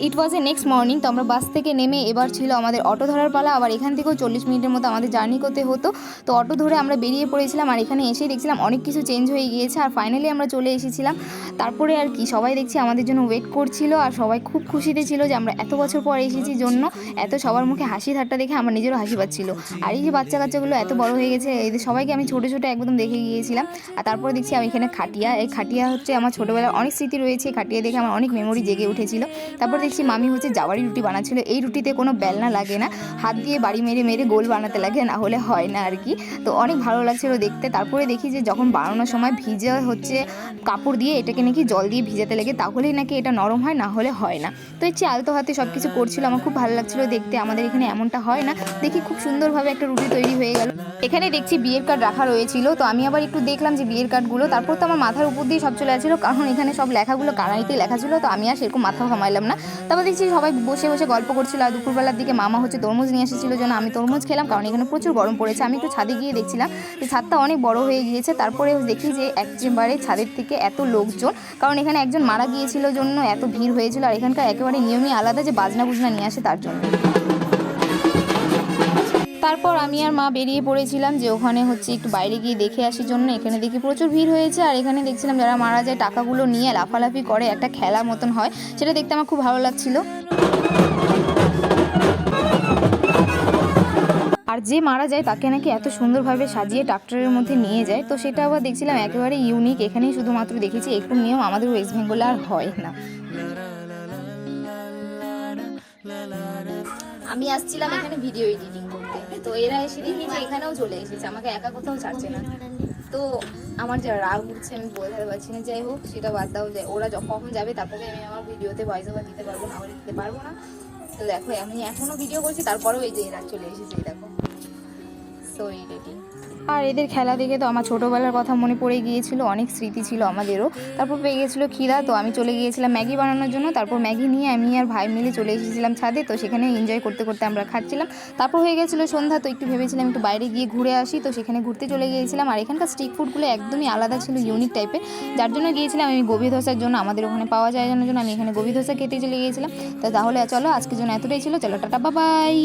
ইট ওয়াজ এ next morning. তো আমরা বাস থেকে নেমে এবার ছিল আমাদের অটো ধরার পালা। আবার এখান থেকেও 40 মিনিটের মতো আমাদের জার্নি করতে হতো। তো অটো ধরে আমরা বেরিয়ে পড়েছিলাম, আর এখানে এসেই দেখছিলাম অনেক কিছু চেঞ্জ হয়ে গিয়েছে। আর ফাইনালি আমরা চলে এসেছিলাম। তারপরে আর কি সবাই দেখছি আমাদের জন্য ওয়েট করছিল, আর সবাই খুব খুশিতে ছিল যে আমরা এত বছর পর এসেছি জন্য। এত সবার মুখে হাসি ঠাট্টা দেখে আমার নিজেরও হাসি পাচ্ছিল। আর এই যে বাচ্চা কাচ্চাগুলো এত বড় হয়ে গেছে, এদের সবাইকে আমি ছোটো ছোটো একদম দেখে গিয়েছিলাম। আর তারপরে দেখছি আমি এখানে খাটিয়া, এই খাটিয়া হচ্ছে আমার ছোটোবেলার অনেক স্মৃতি রয়েছে। খাটিয়া দেখে আমার অনেক মেমোরি জেগে উঠেছিল। তারপর দেখছি মামি হচ্ছে জাওয়ারি রুটি বানাচ্ছিল। এই রুটিতে কোনো বেলনা লাগে না, হাত দিয়ে বাড়ি মেরে মেরে গোল বানাতে লাগে, না হলে হয় না আর কি। তো অনেক ভালো লাগছিল দেখতে। তারপরে দেখি যে যখন বানানোর সময় ভিজা হচ্ছে কাপড় দিয়ে এটাকে নাকি জল দিয়ে ভিজাতে লাগে, তাহলেই নাকি এটা নরম হয়, না হলে হয় না। তো এই আলতো হাতে সব কিছু করছিল, আমার খুব ভালো লাগছিল দেখতে। আমাদের এখানে এমনটা হয় না। দেখি খুব সুন্দরভাবে একটা রুটি তৈরি হয়ে গেল। এখানে দেখছি বিয়ের কার্ড রাখা রয়েছিল, তো আমি আবার একটু দেখলাম যে বিয়ের কার্ডগুলো। তারপর তো আমার মাথার উপর দিয়ে সব চলে আসছিল, কারণ এখানে সব লেখাগুলো কানাড়িতেই লেখা ছিল। তো আমি আর সেরকম মাথা ঘামাইলাম না। তারপর দেখছি সবাই বসে বসে গল্প করছিল। আর দুপুরবেলার দিকে মামা হচ্ছে তরমুজ নিয়ে এসেছিল, জন্য আমি তরমুজ খেলাম, কারণ এখানে প্রচুর গরম পড়েছে। আমি একটু ছাদে গিয়ে দেখছিলাম যে ছাদটা অনেক বড় হয়ে গিয়েছে। তারপরে দেখি যে একেবারে ছাদের থেকে এত লোকজন, কারণ এখানে একজন মারা গিয়েছিল জন্য এত ভিড় হয়েছিল। আর এখানকার একেবারে নিয়মই আলাদা যে বাজনা বুজনা নিয়ে আসে তার জন্য। তারপর আমি আর মা বেরিয়ে পড়েছিলাম যে ওখানে হচ্ছে একটু বাইরে গিয়ে দেখে আসি জন্য। এখানে দেখি প্রচুর ভিড় হয়েছে। আর এখানে দেখছিলাম যারা মারা যায় টাকাগুলো নিয়ে লাফালাফি করে, একটা খেলা মতন হয়, সেটা দেখতে আমার খুব ভালো লাগছিল। আর যে মারা যায় তাকে নাকি এত সুন্দরভাবে সাজিয়ে ট্রাক্টরের মধ্যে নিয়ে যায়। তো সেটা আবার দেখছিলাম একেবারে ইউনিক, এখানেই শুধুমাত্র দেখেছি। একটু নিয়ম আমাদের ওয়েস্ট বেঙ্গলে আর হয় না। আমি আসছিলাম এখানে ভিডিও এডিটিং করতে, তো এরা এসে দেখি যে এখানেও চলে এসেছে, আমাকে একা কোথাও ছাড়ছে না। তো আমার যা রাগ উঠছে আমি বোঝাতে পারছি না। যাই হোক, সেটা বাদ দাও, যে ওরা কখন যাবে তারপরে আমি আমার ভিডিওতে ভয়েস ওভার দিতে পারবো, না হলে দিতে পারবো না। তো দেখো আমি এখনো ভিডিও করছি, তারপরেও এই যে এরা চলে এসেছে, দেখো। So editing. আর এদের খেলা দেখে তো আমার ছোটোবেলার কথা মনে পড়ে গিয়েছিল, অনেক স্মৃতি ছিল আমাদেরও। তারপর পেয়ে গিয়েছিলো খিদা, তো আমি চলে গিয়েছিলাম ম্যাগি বানানোর জন্য। তারপর ম্যাগি নিয়ে আমি আর ভাই মিলে চলে এসেছিলাম ছাদে। তো সেখানে এনজয় করতে করতে আমরা খাচ্ছিলাম। তারপর হয়ে গেছিলো সন্ধ্যা, তো একটু ভেবেছিলাম একটু বাইরে গিয়ে ঘুরে আসি। তো সেখানে ঘুরতে চলে গিয়েছিলাম। আর এখানকার স্ট্রিট ফুডগুলো একদমই আলাদা ছিল, ইউনিক টাইপের, যার জন্য গিয়েছিলাম আমি গোবি ধোসার জন্য। আমাদের ওখানে পাওয়া যায় জানার জন্য আমি এখানে গোবি ধোসা খেতে চলে গিয়েছিলাম। তো তাহলে চলো আজকের জন্য এতটাই ছিল, চলো টাটা বাই বাই।